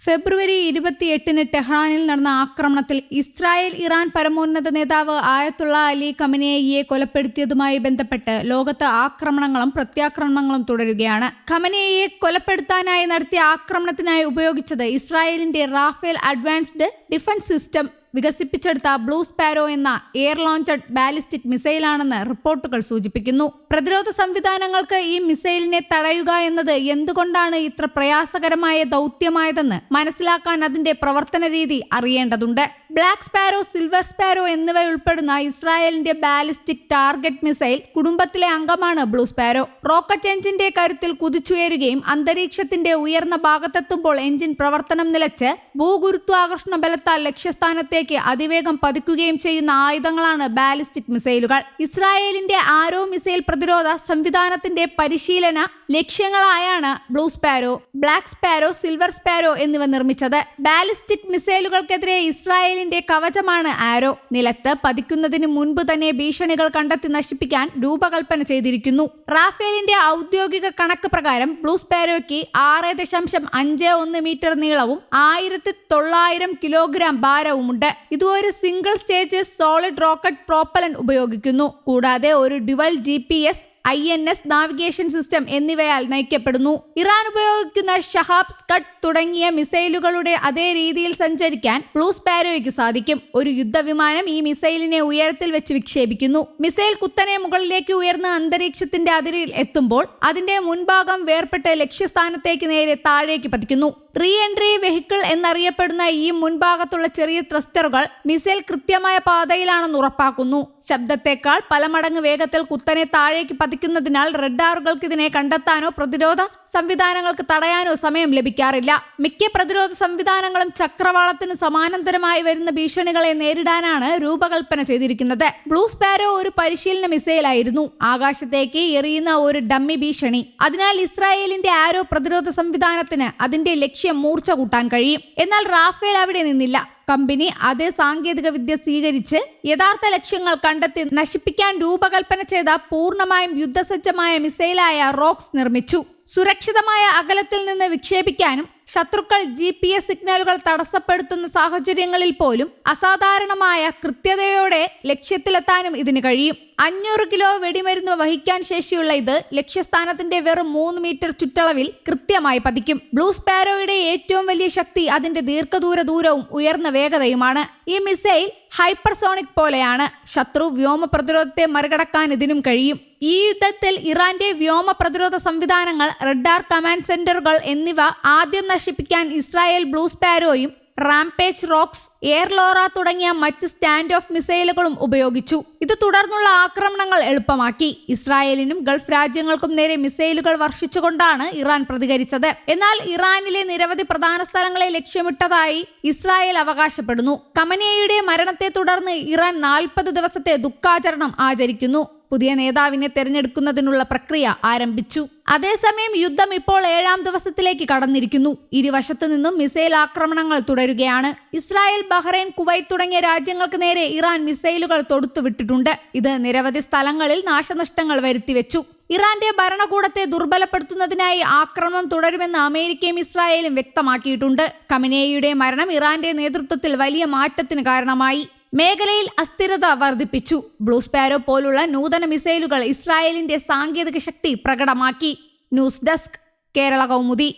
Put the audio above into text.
ഫെബ്രുവരി 28-ന് ടെഹ്റാനിൽ നടന്ന ആക്രമണത്തിൽ Israel Iran പരമോന്നത നേതാവ് ആയത്തുള്ള അലി ഖമനേയിയെ കൊലപ്പെടുത്തിയതുമായി ബന്ധപ്പെട്ട് ലോകത്ത് ആക്രമണങ്ങളും പ്രത്യാക്രമണങ്ങളും തുടരുകയാണ്. ഖമനേയിയെ കൊലപ്പെടുത്താനായി നടത്തിയ ആക്രമണത്തിനായി ഉപയോഗിച്ചത് ഇസ്രായേലിന്റെ റാഫേൽ അഡ്വാൻസ്ഡ് ഡിഫൻസ് സിസ്റ്റം വികസിപ്പിച്ചെടുത്ത ബ്ലൂ സ്പാരോ എന്ന എയർ ലോഞ്ചഡ് ബാലിസ്റ്റിക് മിസൈലാണെന്ന് റിപ്പോർട്ടുകൾ സൂചിപ്പിക്കുന്നു. പ്രതിരോധ സംവിധാനങ്ങൾക്ക് ഈ മിസൈലിനെ തടയുക എന്നത് എന്തുകൊണ്ടാണ് ഇത്ര പ്രയാസകരമായ ദൗത്യമായതെന്ന് മനസ്സിലാക്കാൻ അതിന്റെ പ്രവർത്തന രീതി അറിയേണ്ടതുണ്ട്. ബ്ലാക്ക് സ്പാരോ, സിൽവർ സ്പാരോ എന്നിവയുൾപ്പെടുന്ന ഇസ്രായേലിന്റെ ബാലിസ്റ്റിക് ടാർഗറ്റ് മിസൈൽ കുടുംബത്തിലെ അംഗമാണ് ബ്ലൂ സ്പാരോ. റോക്കറ്റ് എഞ്ചിന്റെ കരുത്തിൽ കുതിച്ചുയരുകയും അന്തരീക്ഷത്തിന്റെ ഉയർന്ന ഭാഗത്തെത്തുമ്പോൾ എഞ്ചിൻ പ്രവർത്തനം നിലച്ച് ഭൂഗുരുത്വാകർഷണ ബലത്താൽ ലക്ഷ്യസ്ഥാനത്തെ അതിവേഗം പതിക്കുകയും ചെയ്യുന്ന ആയുധങ്ങളാണ് ബാലിസ്റ്റിക് മിസൈലുകൾ. ഇസ്രായേലിന്റെ ആരോ മിസൈൽ പ്രതിരോധ സംവിധാനത്തിന്റെ പരിശീലന ലക്ഷ്യങ്ങളായാണ് blue sparrow, black sparrow, silver sparrow എന്നിവ നിർമ്മിച്ചത്. ബാലിസ്റ്റിക് മിസൈലുകൾക്കെതിരെ ഇസ്രായേലിന്റെ കവചമാണ് ആരോ. നിലത്ത് പതിക്കുന്നതിന് മുൻപ് തന്നെ ഭീഷണികൾ കണ്ടെത്തി നശിപ്പിക്കാൻ രൂപകൽപ്പന ചെയ്തിരിക്കുന്നു. റാഫേലിന്റെ ഔദ്യോഗിക കണക്ക് പ്രകാരം ബ്ലൂ സ്പാരോയ്ക്ക് 6.51 മീറ്റർ നീളവും 1900 കിലോഗ്രാം ഭാരവുമുണ്ട്. ഇത് ഒരു സിംഗിൾ സ്റ്റേജ് സോളിഡ് റോക്കറ്റ് പ്രോപ്പലന്റ് ഉപയോഗിക്കുന്നു. കൂടാതെ ഒരു dual GPS INS navigation system എന്നിവയാൽ നയിക്കപ്പെടുന്നു. ഇറാൻ ഉപയോഗിക്കുന്ന ഷഹാബ്, സ്കഡ് തുടങ്ങിയ മിസൈലുകളുടെ അതേ രീതിയിൽ സഞ്ചരിക്കാൻ ബ്ലൂ സ്പാരോയ്ക്ക് സാധിക്കും. ഒരു യുദ്ധവിമാനം ഈ മിസൈലിനെ ഉയരത്തിൽ വെച്ച് വിക്ഷേപിക്കുന്നു. മിസൈൽ കുത്തനെ മുകളിലേക്ക് ഉയർന്ന് അന്തരീക്ഷത്തിന്റെ അതിരിൽ എത്തുമ്പോൾ അതിന്റെ മുൻഭാഗം വേർപെട്ട് ലക്ഷ്യസ്ഥാനത്തേക്ക് നേരെ താഴേക്ക് പതിക്കുന്നു. റീ എൻട്രി വെഹിക്കിൾ എന്നറിയപ്പെടുന്ന ഈ മുൻഭാഗത്തുള്ള ചെറിയ ത്രസ്റ്ററുകൾ മിസൈൽ കൃത്യമായ പാതയിലാണെന്ന് ഉറപ്പാക്കുന്നു. ശബ്ദത്തെക്കാൾ പല മടങ്ങ് വേഗത്തിൽ കുത്തനെ താഴേക്ക് പതിക്കുന്നതിനാൽ റഡാറുകൾക്ക് ഇതിനെ കണ്ടെത്താനോ പ്രതിരോധ സംവിധാനങ്ങൾക്ക് തടയാനോ സമയം ലഭിക്കാറില്ല. മിക്ക പ്രതിരോധ സംവിധാനങ്ങളും ചക്രവാളത്തിന് സമാനാന്തരമായി വരുന്ന ഭീഷണികളെ നേരിടാനാണ് രൂപകൽപ്പന ചെയ്തിരിക്കുന്നത്. ബ്ലൂ സ്പാരോ ഒരു പരിശീലന മിസൈലായിരുന്നു, ആകാശത്തേക്ക് എറിയുന്ന ഒരു ഡമ്മി ഭീഷണി. അതിനാൽ ഇസ്രായേലിന്റെ ആരോ പ്രതിരോധ സംവിധാനത്തിന് അതിന്റെ ലക്ഷ്യം മൂർച്ച കൂട്ടാൻ കഴിയും. എന്നാൽ റാഫേൽ അവിടെ നിന്നില്ല. കമ്പനി അതേ സാങ്കേതിക വിദ്യ സ്വീകരിച്ച് യഥാർത്ഥ ലക്ഷ്യങ്ങൾ കണ്ടെത്തി നശിപ്പിക്കാൻ രൂപകൽപ്പന ചെയ്ത പൂർണ്ണമായും യുദ്ധസജ്ജമായ മിസൈലായ റോക്സ് നിർമ്മിച്ചു. സുരക്ഷിതമായ അകലത്തിൽ നിന്ന് വിക്ഷേപിക്കാനും ശത്രുക്കൾ GPS സിഗ്നലുകൾ തടസ്സപ്പെടുത്തുന്ന സാഹചര്യങ്ങളിൽ പോലും അസാധാരണമായ കൃത്യതയോടെ ലക്ഷ്യത്തിലെത്താനും ഇതിന് കഴിയും. 500 കിലോ വെടിമരുന്ന് വഹിക്കാൻ ശേഷിയുള്ള ഇത് ലക്ഷ്യസ്ഥാനത്തിന്റെ വെറും 3 മീറ്റർ ചുറ്റളവിൽ കൃത്യമായി പതിക്കും. ബ്ലൂ സ്പാരോയുടെ ഏറ്റവും വലിയ ശക്തി അതിന്റെ ദൂരവും ഉയർന്ന വേഗതയുമാണ്. ഈ മിസൈൽ ഹൈപ്പർസോണിക് പോലെയാണ്. ശത്രു വ്യോമ പ്രതിരോധത്തെ മറികടക്കാൻ ഇതിനും കഴിയും. ഈ യുദ്ധത്തിൽ ഇറാന്റെ വ്യോമ പ്രതിരോധ സംവിധാനങ്ങൾ, റഡാർ കമാൻഡ് സെന്ററുകൾ എന്നിവ ആദ്യം നശിപ്പിക്കാൻ ഇസ്രായേൽ ബ്ലൂ സ്പാരോയും റാംപേജ് റോക്സ്, എയർ ലോറ തുടങ്ങിയ മറ്റ് സ്റ്റാൻഡ് ഓഫ് മിസൈലുകളും ഉപയോഗിച്ചു. ഇത് തുടർന്നുള്ള ആക്രമണങ്ങൾ എളുപ്പമാക്കി. ഇസ്രായേലിനും ഗൾഫ് രാജ്യങ്ങൾക്കും നേരെ മിസൈലുകൾ വർഷിച്ചുകൊണ്ടാണ് ഇറാൻ പ്രതികരിച്ചത്. എന്നാൽ ഇറാനിലെ നിരവധി പ്രധാന സ്ഥലങ്ങളെ ലക്ഷ്യമിട്ടതായി ഇസ്രായേൽ അവകാശപ്പെടുന്നു. ഖമനേയിയുടെ മരണത്തെ തുടർന്ന് ഇറാൻ 40 ദിവസത്തെ ദുഃഖാചരണം ആചരിക്കുന്നു. പുതിയ നേതാവിനെ തെരഞ്ഞെടുക്കുന്നതിനുള്ള പ്രക്രിയ ആരംഭിച്ചു. അതേസമയം യുദ്ധം ഇപ്പോൾ 7ാം ദിവസത്തിലേക്ക് കടന്നിരിക്കുന്നു. ഇരുവശത്തു നിന്നും മിസൈൽ ആക്രമണങ്ങൾ തുടരുകയാണ്. ഇസ്രായേൽ, ബഹ്റൈൻ, കുവൈറ്റ് തുടങ്ങിയ രാജ്യങ്ങൾക്ക് നേരെ ഇറാൻ മിസൈലുകൾ തൊടുത്തുവിട്ടിട്ടുണ്ട്. ഇത് നിരവധി സ്ഥലങ്ങളിൽ നാശനഷ്ടങ്ങൾ വരുത്തിവെച്ചു. ഇറാന്റെ ഭരണകൂടത്തെ ദുർബലപ്പെടുത്തുന്നതിനായി ആക്രമണം തുടരുമെന്ന് അമേരിക്കയും ഇസ്രായേലും വ്യക്തമാക്കിയിട്ടുണ്ട്. ഖമനേയിയുടെ മരണം ഇറാന്റെ നേതൃത്വത്തിൽ വലിയ മാറ്റത്തിന് കാരണമായി. മേഖലയിൽ അസ്ഥിരത വർദ്ധിപ്പിച്ചു. ബ്ലൂ സ്പാരോ പോലുള്ള നൂതന മിസൈലുകൾ ഇസ്രായേലിന്റെ സാങ്കേതിക ശക്തി പ്രകടമാക്കി. News desk, Kerala Kaumudi.